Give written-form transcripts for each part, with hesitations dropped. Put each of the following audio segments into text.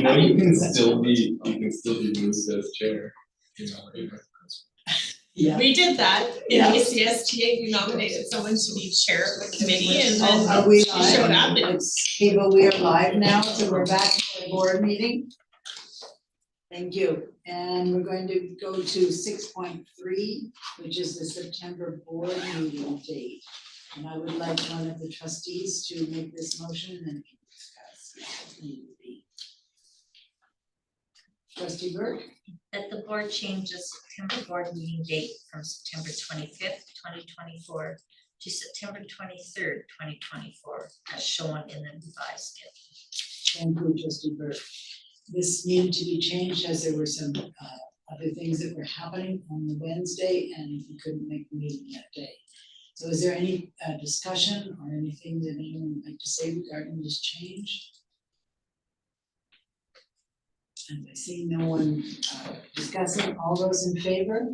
know, you can still be moved as chair. Yeah. We did that in ACSTA. We nominated someone to be chair of the committee, and then Are we she showed up. And people, we are live now, so we're back to the board meeting. Thank you, and we're going to go to 6.3, which is the September board meeting date. And I would like one of the trustees to make this motion and then we can discuss. Trustee Burke? That the board change the September board meeting date from September 25th, 2024 to September 23rd, 2024, as shown in the revised schedule. Thank you, Trustee Burke. This needed to be changed as there were some other things that were happening on the Wednesday and we couldn't make the meeting that day. So is there any discussion or anything that anyone would like to say regarding this change? And I see no one discussing. All those in favor?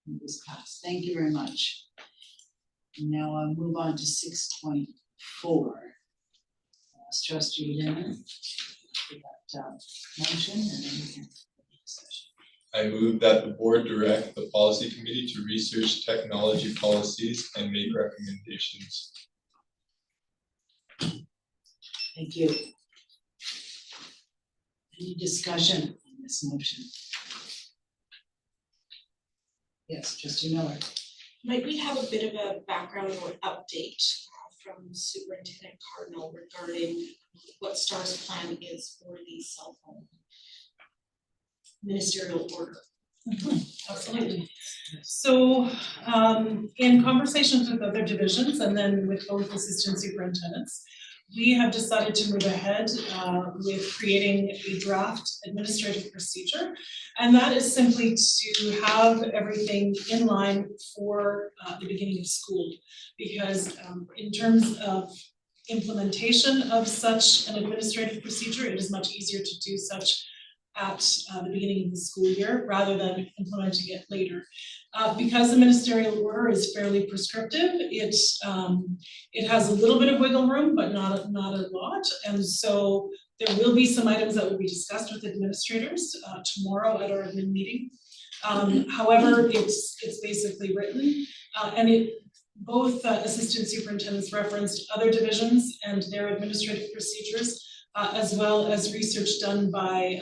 It was passed. Thank you very much. And now I'll move on to 6.4. Trustee Lennon, that motion, and then we can discussion. I move that the board direct the policy committee to research technology policies and make recommendations. Thank you. Any discussion on this motion? Yes, Trustee Miller. Might we have a bit of a background or update from Superintendent Cardinal regarding what STAR's plan is for the cell phone ministerial order? Absolutely. So in conversations with other divisions and then with both assistant superintendents, we have decided to move ahead with creating a draft administrative procedure. And that is simply to have everything in line for the beginning of school. Because in terms of implementation of such an administrative procedure, it is much easier to do such at the beginning of the school year rather than implementing it later. Because the ministerial order is fairly prescriptive, it has a little bit of wiggle room, but not a lot. And so there will be some items that will be discussed with administrators tomorrow at our admin meeting. However, it's basically written, and both assistant superintendents referenced other divisions and their administrative procedures, as well as research done by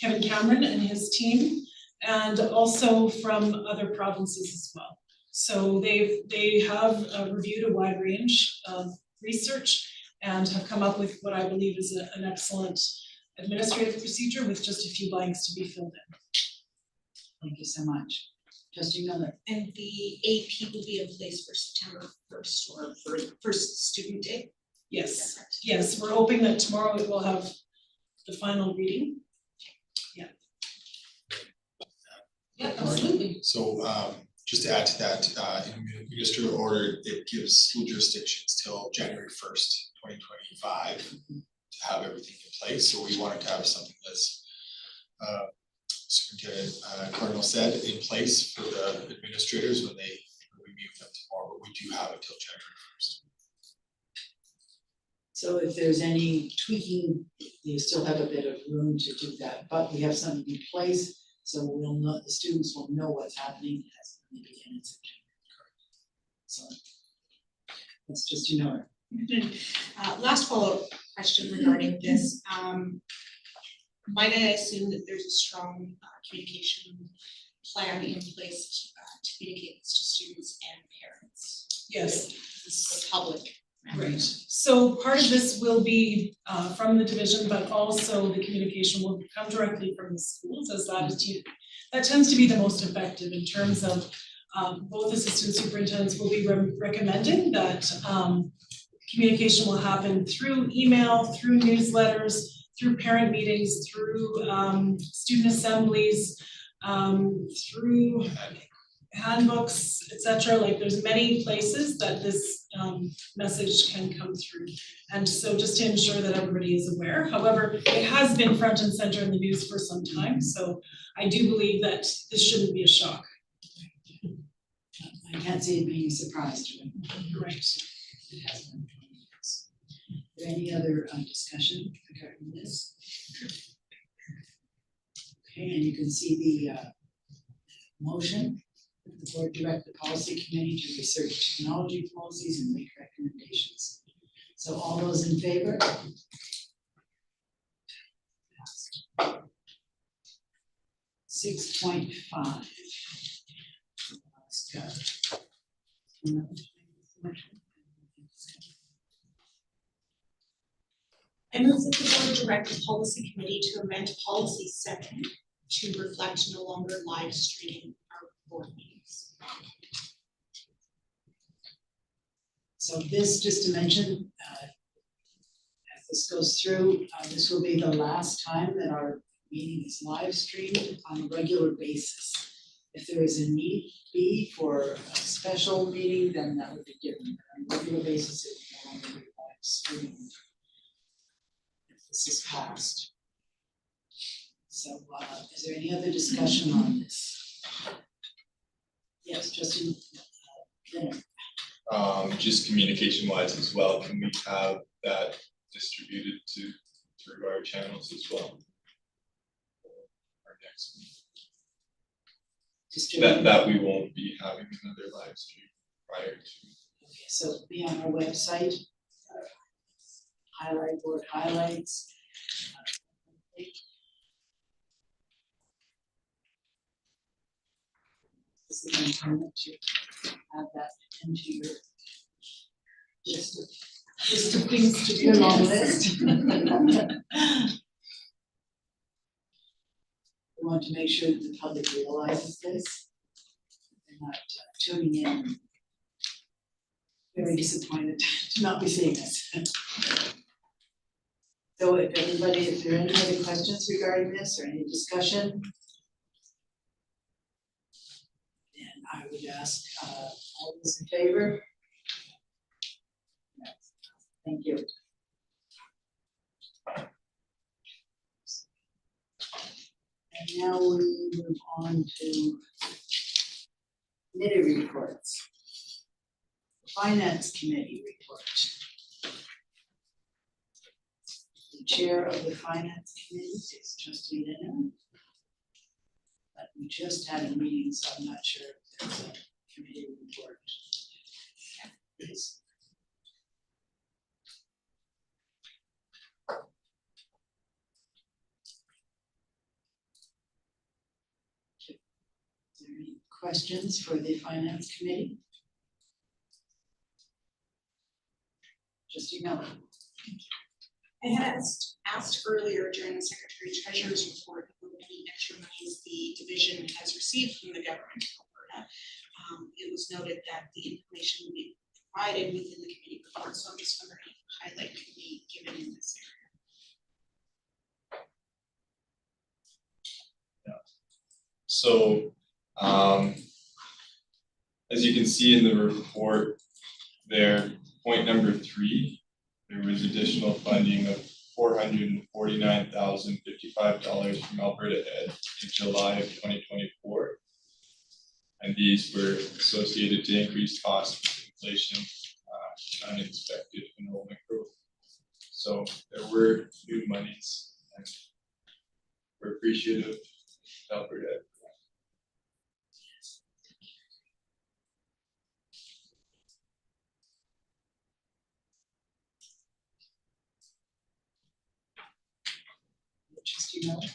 Kevin Cameron and his team, and also from other provinces as well. So they have reviewed a wide range of research and have come up with what I believe is an excellent administrative procedure with just a few blanks to be filled in. Thank you so much. Trustee Miller. And the AP will be in place for September 1st or for first student day? Yes, yes, we're hoping that tomorrow it will have the final reading. Yeah. Yeah, absolutely. So just to add to that, in the ministerial order, it gives school jurisdictions till January 1st, 2025 to have everything in place. So we wanted to have something that's Superintendent Cardinal said in place for the administrators when we meet with them tomorrow, but we do have it till January 1st. So if there's any tweaking, you still have a bit of room to do that, but we have something in place, so we'll know, the students will know what's happening as we begin in September. So that's just, you know. Last follow-up question regarding this. Might I assume that there's a strong communication plan in place to communicate this to students and parents? Yes. This is the public. Right. So part of this will be from the division, but also the communication will come directly from the schools, as that tends to be the most effective in terms of both assistant superintendents will be recommending that communication will happen through email, through newsletters, through parent meetings, through student assemblies, through handbooks, etc. Like there's many places that this message can come through. And so just to ensure that everybody is aware. However, it has been front and center in the news for some time. So I do believe that this shouldn't be a shock. I can't see it being a surprise to them. Right. It has been. Is there any other discussion regarding this. Okay, and you can see the motion. The board direct the policy committee to research technology policies and make recommendations. So all those in favor? 6.5. I move that the board direct the policy committee to amend policy 7 to reflect no longer live streaming our board meetings. So this, just to mention, as this goes through, this will be the last time that our meeting is live streamed on a regular basis. If there is a need be for a special meeting, then that would be different. On a regular basis, it would no longer be live streamed. If this is passed. So, is there any other discussion on this? Yes, Justin. Just communication wise as well, can we have that distributed through our channels as well? Our next meeting. That we won't be having another live stream prior to. Okay, so be on our website. Highlight board highlights. This is an important to add that into your list of things to do. Your long list. We want to make sure that the public realizes this. They're not tuning in. Very disappointed to not be seeing us. So if there are any other questions regarding this or any discussion, then I would ask all those in favor? Yes. Thank you. And now we move on to committee reports. Finance committee report. The chair of the finance committee is Trustee Lynn. But we just had a meeting, so I'm not sure if there's a committee report. Please. Is there any questions for the finance committee? Trustee Miller. I had asked earlier during the Secretary Treasurer's report about any extra monies the division has received from the government of Alberta. It was noted that the information will be provided within the committee report, so I'm just wondering if highlight could be given in this area. So, as you can see in the report there, point number 3, there was additional funding of $449,055 from Alberta Ed in July of 2024. And these were associated to increased costs with inflation and unexpected enrollment growth. So there were new monies and we're appreciative of Alberta Ed.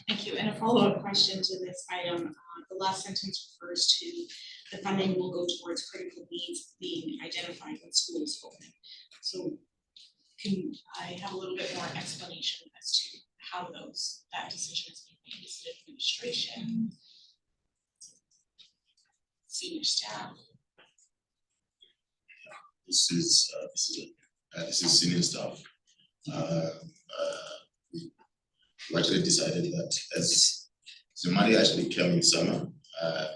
Thank you. And a follow-up question to this item, the last sentence refers to the funding will go towards critical needs being identified when schools open. So can I have a little bit more explanation as to how that decision is being made? Is it administration? Senior staff? This is senior staff. We actually decided that as the money actually came in summer, and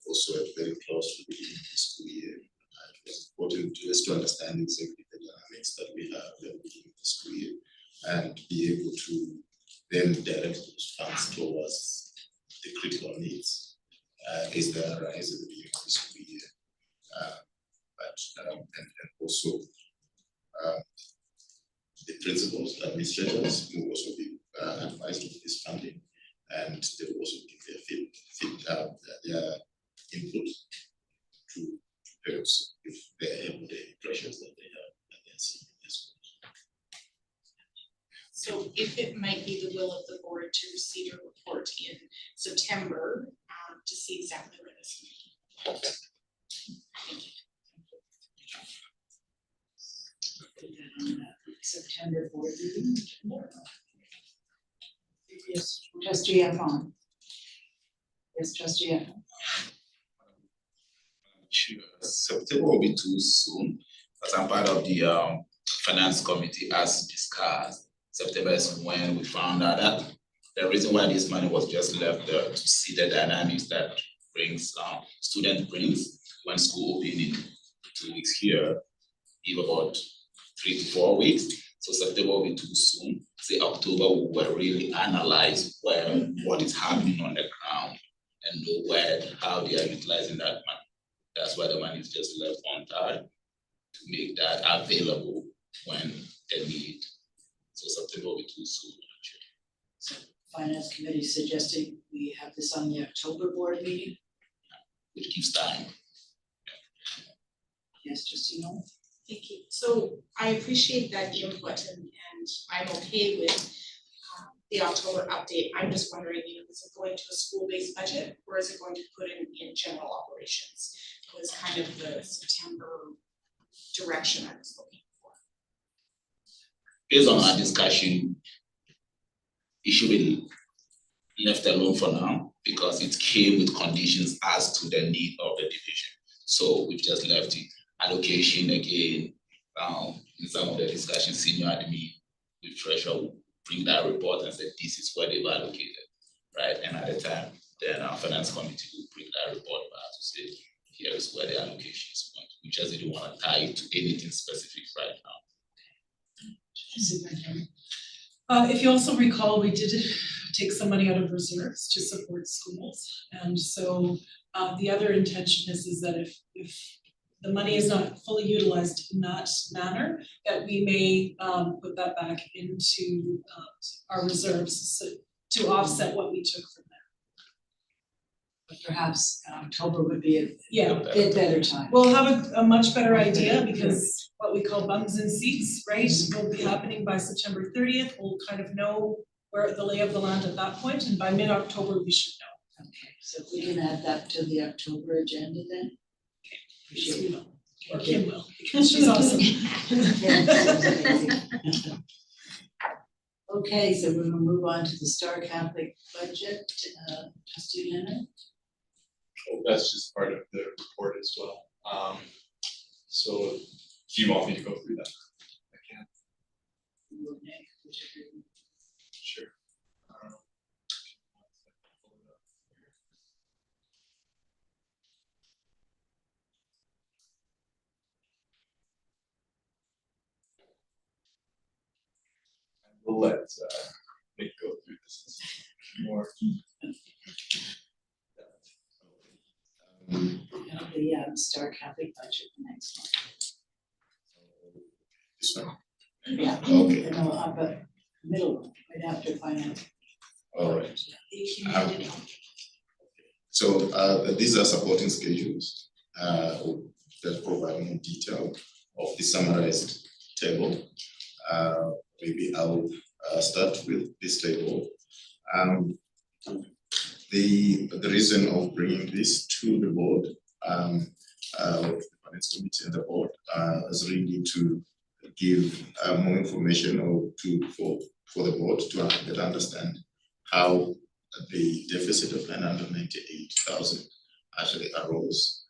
also very close to the beginning of the school year, it was important to us to understand exactly the dynamics that we have at the beginning of the school year and be able to then direct those funds towards the critical needs as they arise at the beginning of the school year. And also the principals, administrators will also be advised of this funding, and they will also give their input to parents if they have the pressures that they have and they see in schools. So if it might be the will of the board to receive a report in September, to see exactly where this may be. Put that on that September board meeting. Yes, trustee Afon. Yes, trustee Afon. Sure, September will be too soon, because I'm part of the finance committee as discussed. September is when we found out that the reason why this money was just left there to see the dynamics that student brings when school open in 2 weeks here, give about 3 to 4 weeks. So September will be too soon. Say October, we will really analyze what is happening on the ground and know how they are utilizing that money. That's why the money is just left on time to make that available when they need. So September will be too soon, actually. So finance committee suggesting we have this on the October board meeting. Which gives time. Yes, trustee Noel. Thank you. So I appreciate that input and I'm okay with the October update. I'm just wondering, is it going to a school-based budget or is it going to put in general operations? Was kind of the September direction I was looking for. Based on our discussion, it should be left alone for now because it came with conditions as to the need of the division. So we've just left it. Allocation again, in some of the discussions, senior admin with treasurer will bring that report and say this is where they've allocated, right? And at the time, then our finance committee will bring that report back to say, here is where the allocation is going. We just didn't want to tie it to anything specific right now. Superintendent. If you also recall, we did take some money out of reserves to support schools. And so the other intention is that if the money is not fully utilized in that manner, that we may put that back into our reserves to offset what we took from there. But perhaps October would be a Yeah, bit better time. we'll have a much better idea because what we call bums in seats, right, will be happening by September 30th. We'll kind of know where the lay of the land at that point, and by mid-October, we should know. Okay, so if we can add that to the October agenda then. Yes, we will. Or Okay. Kim will, because she's awesome. Okay, so we're gonna move on to the Star Catholic budget, trustee Leonard. That's just part of the report as well. So do you want me to go through that? I can. Sure. We'll let Nick go through this more. The Star Catholic budget next one. This one, Yeah. okay, No, but middle one, right after finance. all right. The accumulated So these are supporting schedules that provide more detail of the summarized table. Maybe I'll start with this table. The reason of bringing this to the board, the finance committee and the board, is really to give more information for the board to better understand how the deficit of 998,000 actually arose.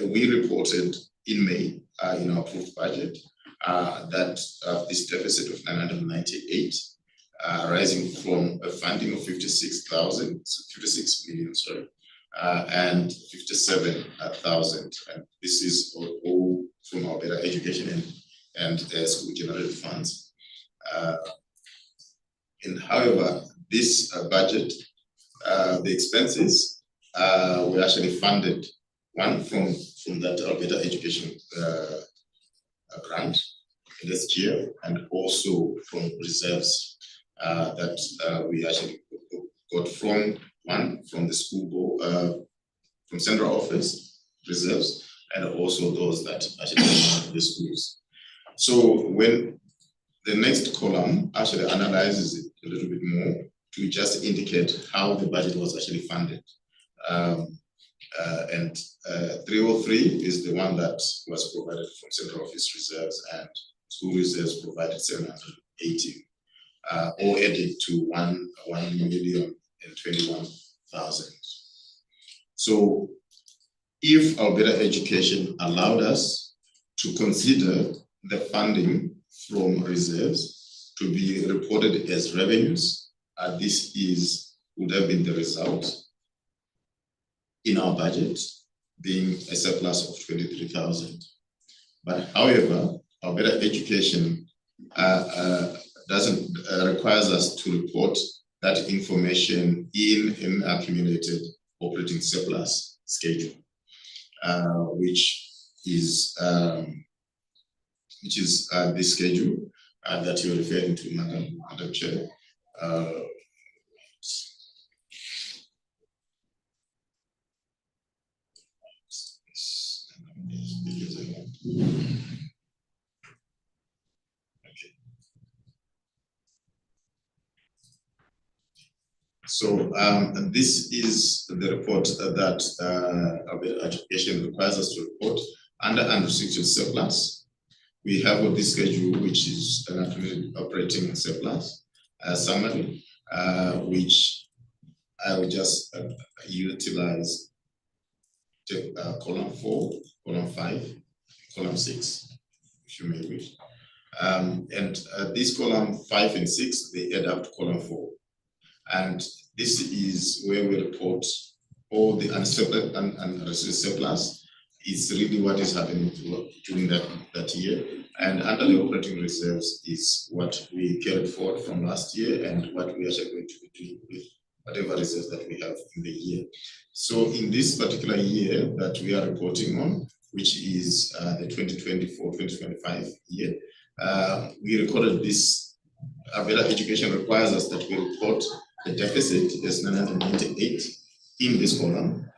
We reported in May in our approved budget that this deficit of 998 rising from a funding of 56 million, and 57,000. And this is all from our better education and school generated funds. And however, this budget, the expenses were actually funded, one from that better education grant, this year, and also from reserves that we actually got from the school board, from central office reserves, and also those that actually come out of the schools. So when the next column actually analyzes it a little bit more to just indicate how the budget was actually funded. And 303 is the one that was provided from central office reserves, and school reserves provided 780, all added to 1,021,000. So if our better education allowed us to consider the funding from reserves to be reported as revenues, this would have been the result in our budget, being a surplus of 23,000. But however, our better education doesn't requires us to report that information in an accumulated operating surplus schedule, which is the schedule that you're referring to, Madam Chair. So this is the report that our education requires us to report under unrestricted surplus. We have on this schedule, which is an accumulated operating surplus summary, which I will just utilize column 4, column 5, column 6, if you may wish. And this column 5 and 6, they add up to column 4. And this is where we report all the unrestricted surplus. It's really what is happening during that year. And under the operating reserves is what we carried forward from last year and what we are actually going to be doing with whatever reserves that we have in the year. So in this particular year that we are reporting on, which is the 2024-2025 year, we recorded this. Our better education requires us that we report the deficit is 998 in this column,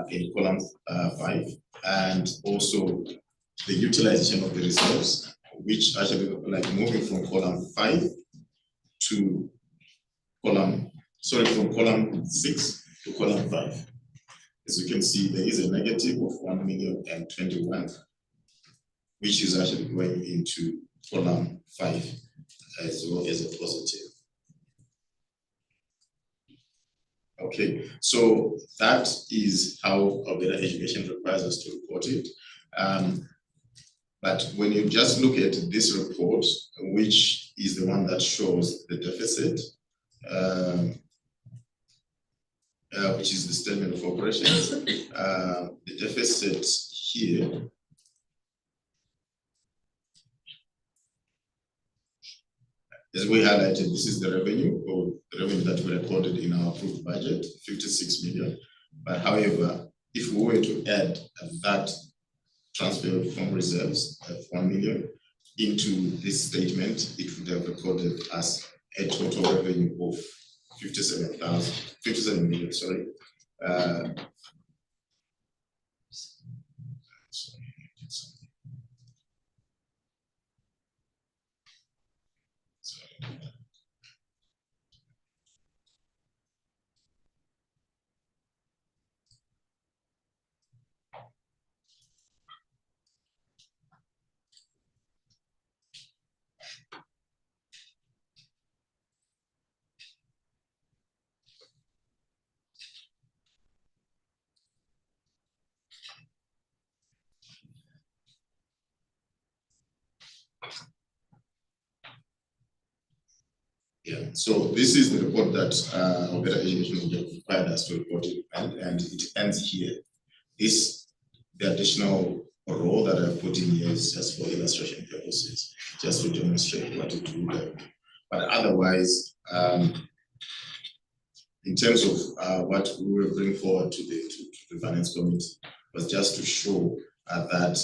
in column 5, and also the utilization of the reserves, which actually like moving from column 5 to column 6 to column 5. As you can see, there is a negative of 1,021,000, which is actually going into column 5 as well as a positive. Okay, so that is how our better education requires us to report it. But when you just look at this report, which is the one that shows the deficit, which is the statement of operations, the deficit here as we highlighted, this is the revenue, or the revenue that we recorded in our approved budget, 56 million. But however, if we were to add that transfer from reserves of 1 million into this statement, it would have recorded as a total revenue of 57 million, sorry. Yeah, so this is the report that our better education will required us to report it, and it ends here. The additional row that I've put in here is just for illustration purposes, just to demonstrate what it would have. But otherwise, in terms of what we will bring forward to the finance committee, was just to show that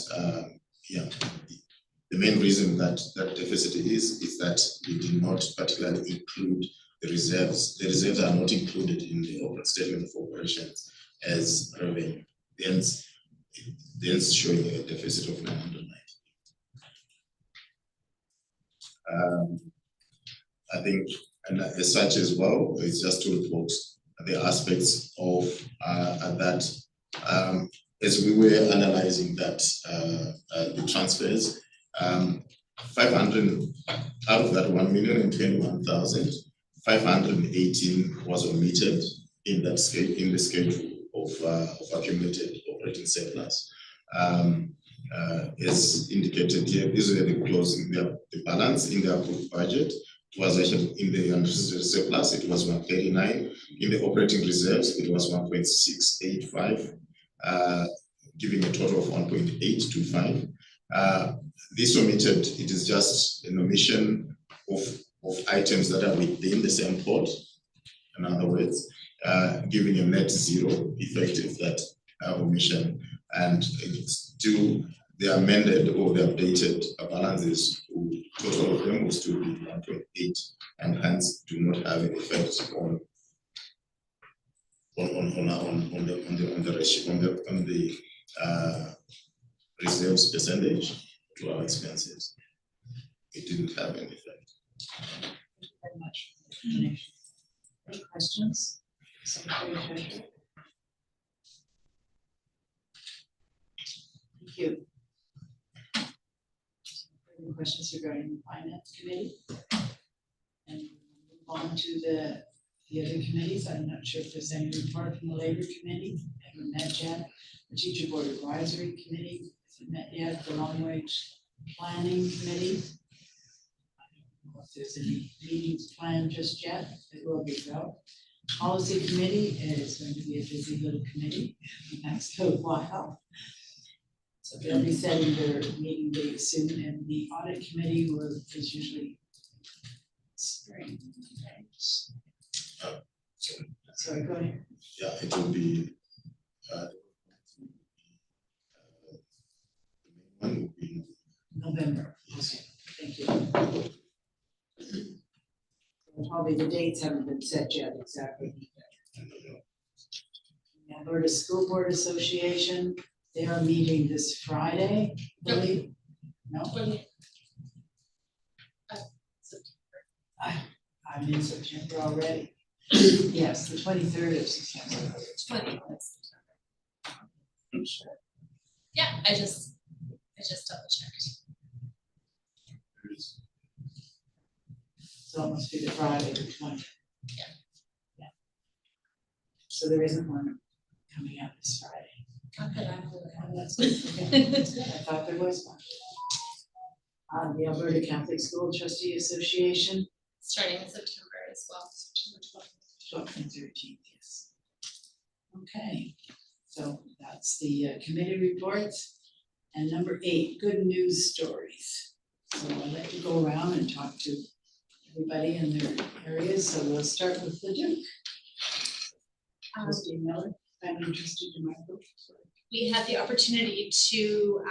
The main reason that deficit is that we did not particularly include the reserves. The reserves are not included in the statement of operations as revenue. Hence showing a deficit of 990. I think, and as such as well, it's just to report the aspects of that. As we were analyzing that, the transfers, 500 out of that 1,021,000, 518 was omitted in that scale, in the schedule of accumulated operating surplus. As indicated here, these were the closing, the balance in the approved budget. It was actually in the unrestricted surplus, it was 139. In the operating reserves, it was 1.685, giving a total of 1.825. This omitted, it is just an omission of items that are within the same pot. In other words, giving a net zero effective that omission, and still the amended or the updated balances, total of them will still be 1.8, and hence do not have an effect on the ratio, on the reserves percentage to our expenses. It didn't have any effect. Thank you very much for the explanation. Any questions? Secretary Treasurer? Thank you. Any questions regarding the Finance Committee? And move on to the other committees. I'm not sure if there's any report from the Labor Committee. Haven't met yet. The Teacher Board Advisory Committee hasn't met yet. The Long Range Planning Committee. I don't know if there's any meetings planned just yet. It will be though. Policy Committee is going to be a busy little committee in the next little while. So they'll be setting their meeting date soon, and the Audit Committee is usually spring. Sorry, go ahead. Yeah, it will be. The main one will be November. Okay, thank you. Probably the dates haven't been set yet exactly. The Alberta School Board Association, they are meeting this Friday, I believe. No? I'm in September already. Yes, the 23rd of September. 20th of September. I'm sure. Yeah, I just double checked. So it must be the Friday, the 20th. Yeah. Yeah. So there isn't one coming out this Friday. Not that I'm aware Oh, of. that's good. Okay, that's good. I thought there was one. The Alberta Catholic School Trustee Association, Starting in September as well, September 12th. 12th and 13th, yes. Okay, so that's the committee reports. And number 8, good news stories. So I'll let you go around and talk to everybody in their areas. So we'll start with the Duke. Trustee Miller, I'm interested in my book. We had the opportunity to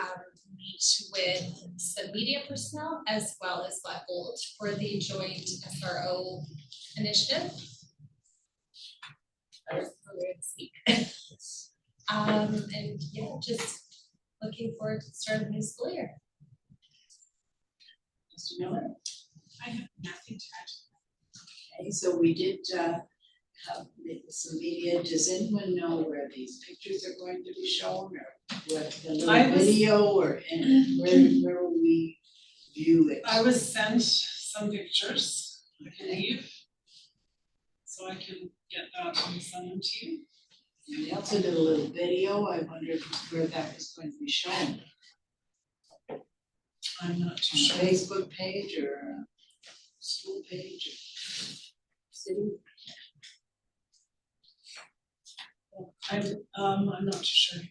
meet with some media personnel as well as Black Gold for the joint SRO initiative. That was earlier this week. And yeah, just looking forward to the start of the new school year. Mr. Miller? I have nothing to add. Okay, so we did have some media. Does anyone know where these pictures are going to be shown, or what the little video, or where will we view it? I was sent some pictures, I believe. So I can get that and send them to you. And they also did a little video. I wondered where that was going to be shown. I'm not too On a sure. Facebook page or a school page or city? I'm not too sure.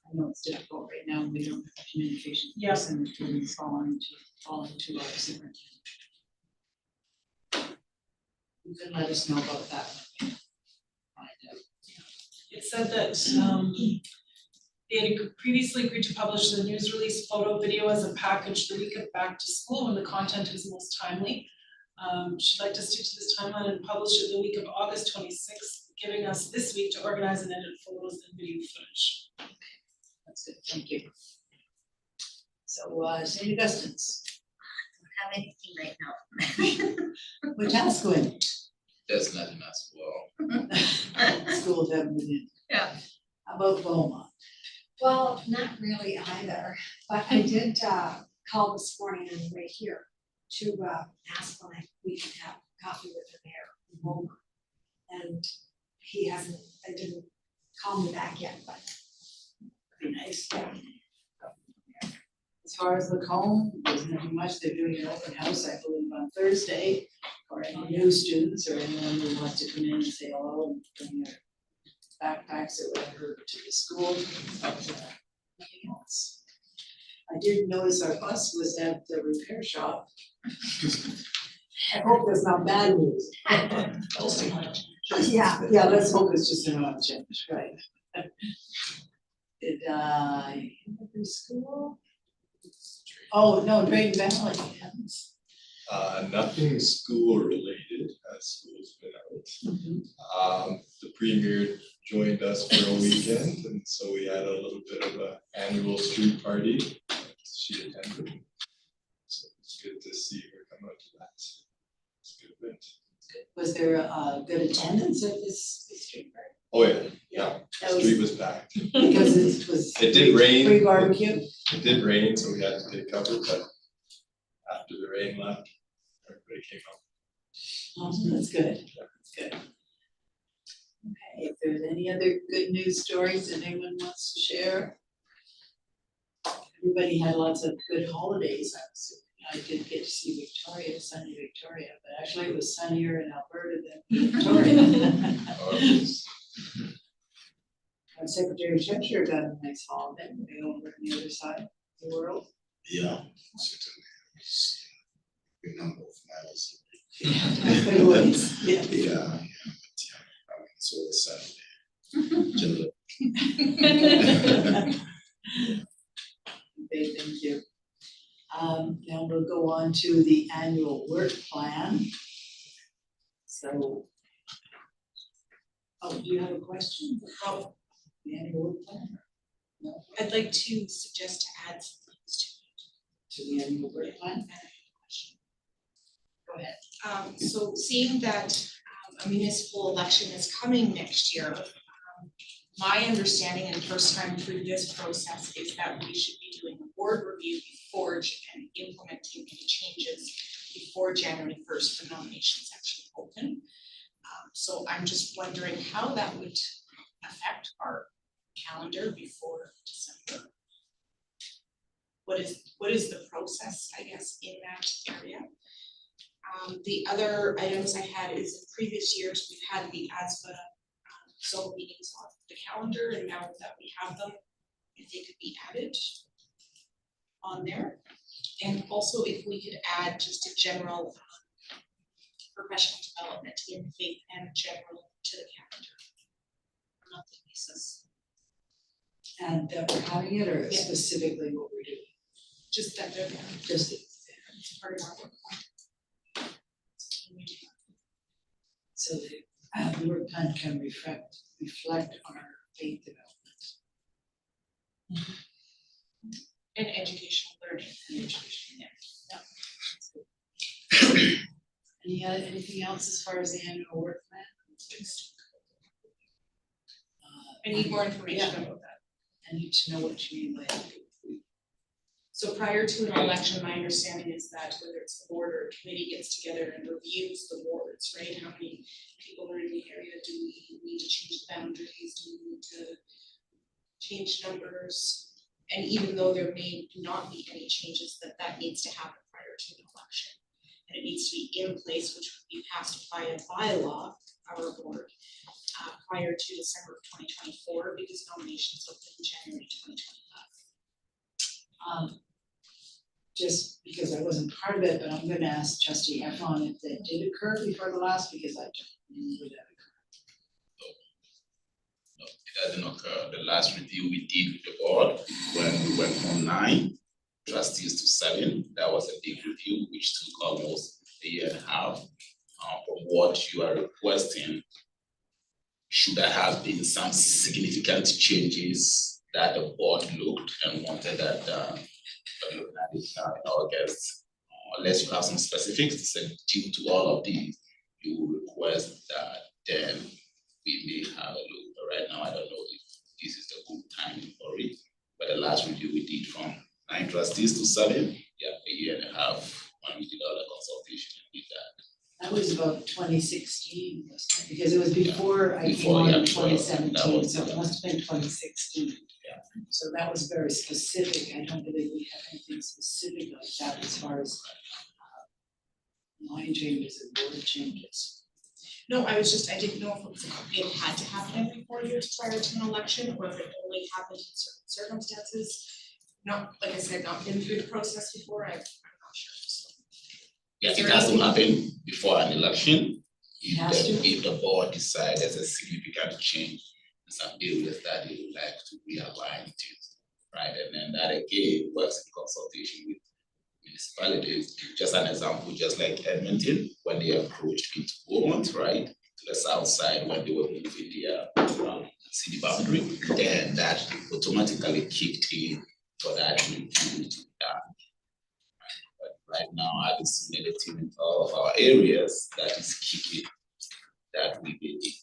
I know it's difficult right now. We don't have communication. Yeah. person between falling to our superintendent. You can let us know about that. Find out. It said that They had previously agreed to publish the news release photo video as a package the week of back to school when the content is most timely. She'd like to stick to this timeline and publish it the week of August 26th, giving us this week to organize and edit photos and video footage. That's good, thank you. So, St. Augustine's, Have anything right now. Wetaskiwin, There's nothing as well. schools haven't been in. Yeah. How about Beaumont? Well, not really either, but I did call this morning on the way here to ask when we can have coffee with the mayor in Beaumont. And he hasn't, I didn't call me back yet, but Be nice. yeah. As far as Lacombe, there's nothing much, they're doing an open house, I believe, on Thursday. For any new students or anyone who wants to come in and say hello and bring their backpacks or whatever to the school, but nothing else. I did notice our bus was at the repair shop. I hope that's not bad news. Yeah, let's hope it's just an oil change, right? Did, every school? Oh, no, Drayton Valley, heavens. Nothing school related, as school's been out. The premier joined us for a weekend, and so we had a little bit of a annual street party. She attended. So it's good to see her come out to that. It's a good event. Was there a good attendance at this street party? Oh, yeah, That the was street was packed. because it was. It did rain. Free barbecue? It did rain, so we had to take cover, but after the rain left, everybody came out. Oh, that's good, that's good. Okay, if there's any other good news stories that anyone wants to share? Everybody had lots of good holidays, I did get to see Victoria, sunny Victoria, but actually it was sunnier in Alberta than Victoria. Oh, it was- And Secretary Cheshire got a nice holiday, way over on the other side of the world. Yeah, certainly. It's a number of miles. It was, yeah. Yeah, I mean, it's always Saturday. Okay, thank you. Now we'll go on to the annual work plan. So. Oh, do you have a question? Oh, the annual work plan? No, I'd like to suggest to add some things to the annual to work it. plan? I have a question. Go ahead. So seeing that a municipal election is coming next year, my understanding and first time through this process is that we should be doing a board review before and implementing any changes before January 1st for nominations actually open. So I'm just wondering how that would affect our calendar before December. What is the process, I guess, in that area? The other items I had is in previous years, we've had the ASBA zone meetings on the calendar, and now that we have them, if they could be added on there. And also if we could add just a general professional development in faith and general to the calendar. On a monthly basis, And that we're having it, or Yeah. specifically what we're doing? just that they're there, Just, it's part of our work plan. so the work plan can reflect our faith development. And educational learning. Yeah. Anything else as far as the annual work plan? I need more information about that. I need to know what you mean by that. So prior to an election, my understanding is that whether it's the board or a committee gets together and reviews the wards, right? How many people are in the area? Do we need to change the boundaries? Do we need to change numbers? And even though there may not be any changes, that needs to happen prior to an election. And it needs to be in place, which would be passed by a bylaw, our board, prior to December of 2024, because nominations open in January 2025. Just because I wasn't part of it, but I'm gonna ask Trustee Efron if that did occur before the last, because I don't remember that it doesn't occur. The last review we did with the board, when we went from 9 trustees to 7, that was a big review, which took almost a year and a half. From what you are requesting, should there have been some significant changes that the board looked and wanted that, looking at it now in August, unless you have some specifics to say due to all of these, you will request that then we may have a look. But right now, I don't know if this is the good timing for it. But the last review we did from 9 trustees to 7, a year and a half when we did all the consultation and did that. That was about 2016, wasn't it? Because it was before I came Before, on yeah, in before, that 2017, was, so it yeah. must have been 2016. So that was very specific. I don't believe we have anything specific like that as far as line changes and board changes. No, I didn't know if it had to happen every 4 years prior to an election, or if it only happened in certain circumstances. Not, like I said, not been through the process before, I'm not sure, so. Yeah, Is it there has to anything- happen before an election. It has If the board decides there's a significant change in some areas that they would like to realign things, right? And then that again works in consultation with municipalities. Just an example, just like Edmonton, when they approached into Beaumont, right? To the south side, when they were moving their city boundary, then that automatically kicked in for that review to be done. But right now, I haven't seen anything in all of our areas that is kicking that we may need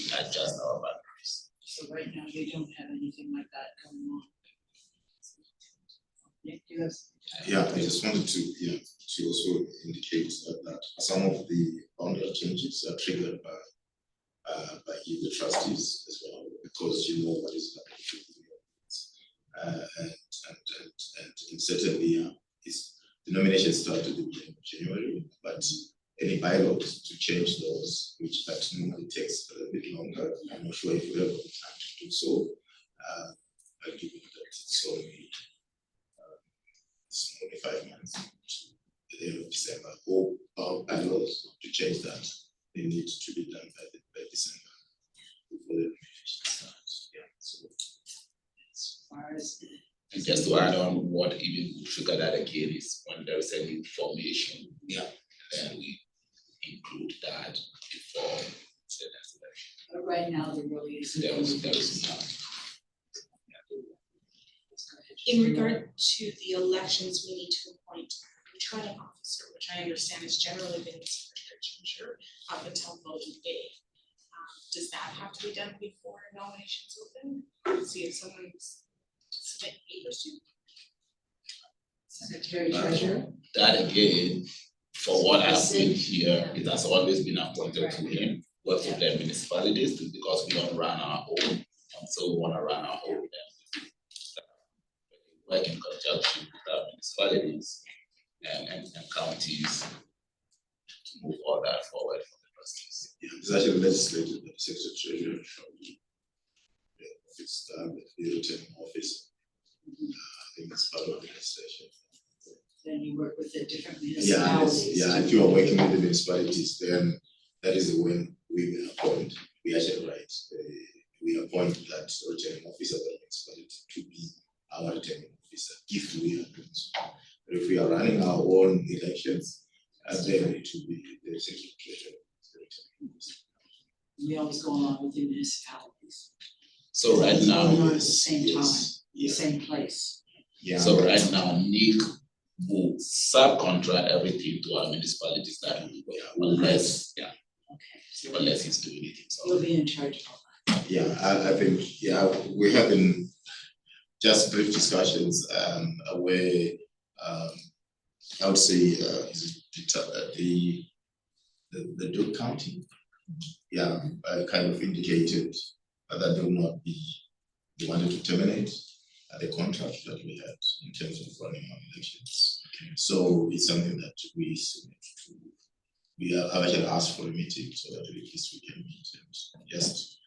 to adjust our boundaries. So right now, we don't have anything like that going on. Nick, do you have? Yeah, I just wanted to also indicate that some of the boundary changes are triggered by you, the trustees, as well, because you know what is happening. And certainly, the nominations start at the beginning of January, but any bylaws to change those, which that normally takes a bit longer. I'm not sure if we have the time to do so. Given that it's only 5 months to the end of December, all our bylaws to change that, they need to be done by December before the nomination starts. Yeah, so As far as And just to add on, what even would trigger that again is when there is a new formation. Yeah. Then we include that before the next election. but right now, there really isn't. There is anything. none. Let's go ahead. In regard to the elections, we need to appoint a returning officer, which I understand has generally been the secretary treasurer up until voting day. Does that have to be done before nominations open? See if someone's submit papers to. Secretary treasurer. That again, for what I've been Percent, here, yeah. it has always been appointed to Right. him, work with the municipalities because we don't run our own, and so we wanna run our own. Work in conjunction with our municipalities and counties to move all that forward for the trustees. yeah, it's actually legislated that the secretary treasurer shall be the returning office. I think it's part of the legislation. Then you work with the different Yeah, municipalities. if you are working with the municipalities, then that is when we will appoint, we actually write, we appoint that returning officer of the municipality to be our returning officer, if we are doing so. But if we are running our own elections, then it will be the secretary treasurer. We always go along with the municipalities. So right now, Going on at the same time, Yeah, same place. yeah. so right now, Nick will subcontract everything to our municipalities that we work, unless he's doing it himself. You'll be in charge of all that. Yeah, I think, yeah, we have been just brief discussions, where, I would say, is it the Duke County? Yeah, kind of indicated that they will not be, they wanted to terminate the contract that we had in terms of running our elections. So it's something that we submit to, we have actually asked for a meeting so that at least we can meet and just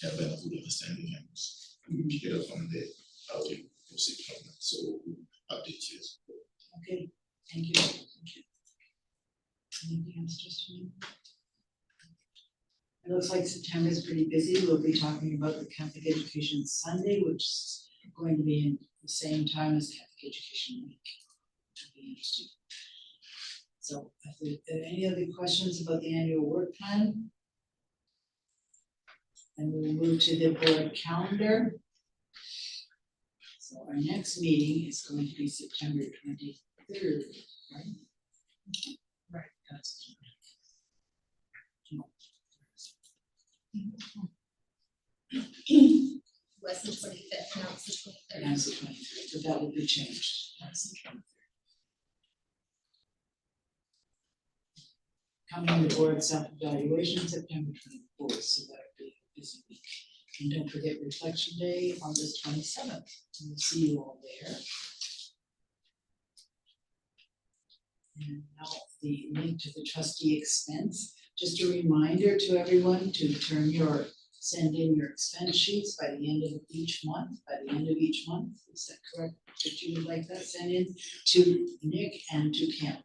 have a good understanding and pick it up from there, how we proceed from that. So we'll update you. Okay, thank you. Anything else, Justin? It looks like September is pretty busy. We'll be talking about the Catholic Education Sunday, which is going to be in the same time as Catholic Education Week. It'll be interesting. So, if there are any other questions about the annual work plan? And we'll move to the board calendar. So our next meeting is going to be September 23rd, right? Right, that's. Was the 25th, now it's the 23rd. That's the 23rd, but that will be changed. That's the 23rd. Coming to board self-evaluation, September 24th, so that'll be a busy week. And don't forget Reflection Day, August 27th. We'll see you all there. And now the link to the trustee expense. Just a reminder to everyone to send in your expense sheets by the end of each month, is that correct? If you would like that, send in to Nick and to Kim.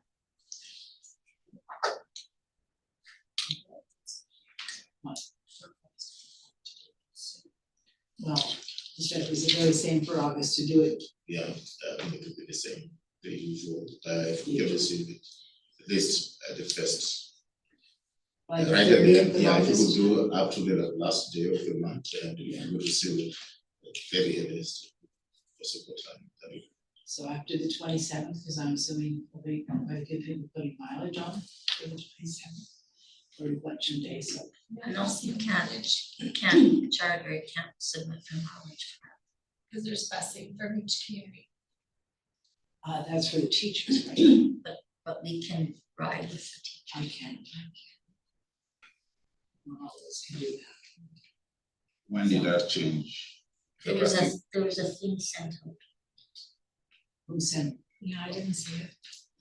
Well, is it very same for August to do it? Yeah, it will be the same, the usual, if we can receive it, at least at the first. Like Right, 30th of yeah, if we August? could do up to the last day of the month, and we will receive it at very earliest possible time. So after the 27th, because I'm assuming there'll be quite a few people putting mileage on for the 27th for Reflection Day, so. No, you can't charge or you can't submit for mileage for that. Because there's busing from each community. That's for the teachers, right? But we can ride with the teacher. I can't. Not all of us can do that. When did that change? There was a thing sent out. Who sent? Yeah, I didn't see it.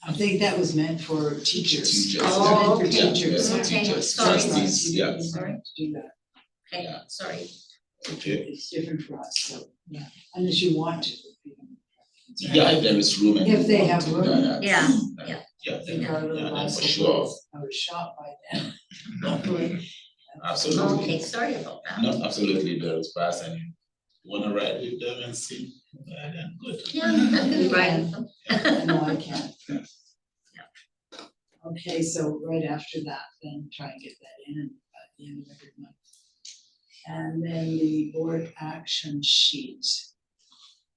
I think that was meant for teachers. Teachers, Oh, Meant for yeah, teachers. yeah, Okay, teachers, sorry. trustees, yeah. Sorry. To do that. Okay, sorry. Okay. It's different for us, so, yeah, unless you want to. Yeah, if there is room. If they have room. Yeah, Yeah, I think our little yeah, for bicycle sure. was- I was shot by them. Hopefully. Absolutely. Okay, sorry about that. No, absolutely, there is pass and you wanna ride with them and see, then good. Yeah, I can ride with them. No, I can't. Okay, so right after that, then try and get that in at the end of every month. And then the board action sheet.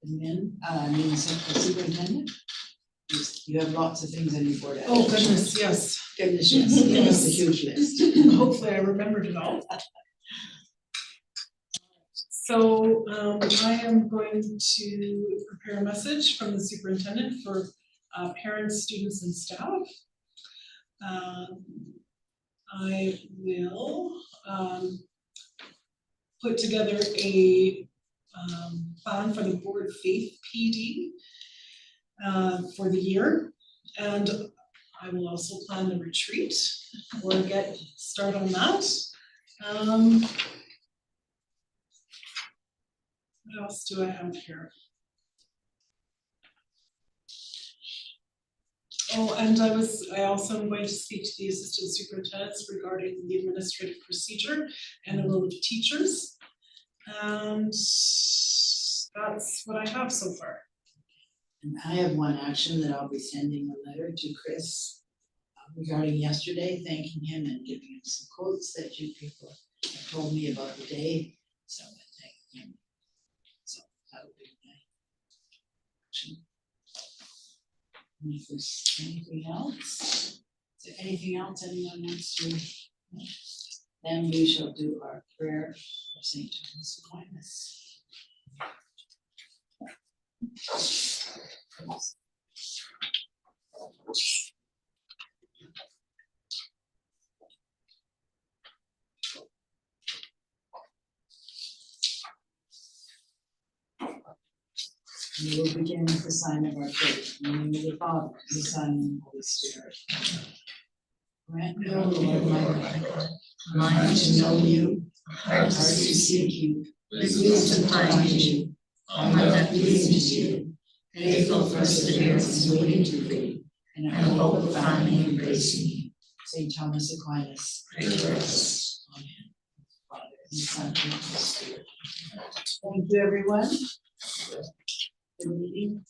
And then, superintendent, you have lots of things on your board. Oh, action. goodness, yes. Goodness, yes, it's a huge list. Hopefully I remembered it all. So I am going to prepare a message from the superintendent for parents, students, and staff. I will put together a plan for the board faith PD for the year. And I will also plan the retreat or get started on that. What else do I have here? Oh, and I also am going to speak to the assistant superintendents regarding the administrative procedure and the role of teachers. And that's what I have so far. And I have one action that I'll be sending a letter to Chris regarding yesterday, thanking him and giving him some quotes that you people have told me about the day. So I thank him. So that would be my action. And if there's anything else, is there anything else anyone wants to? Then we shall do our prayer of St. Thomas Aquinas. We will begin with the sign of our faith, in the name of the Father, the Son, and the Holy Spirit. Grant me, O Lord, my God, mind to know you, heart to seek you, wisdom to find you, conduct pleasing to you, faithful perseverance in waiting to thee, and I hope of finding and embracing you. St. Thomas Aquinas, pray for us. Amen. Thank you, everyone. Good meeting.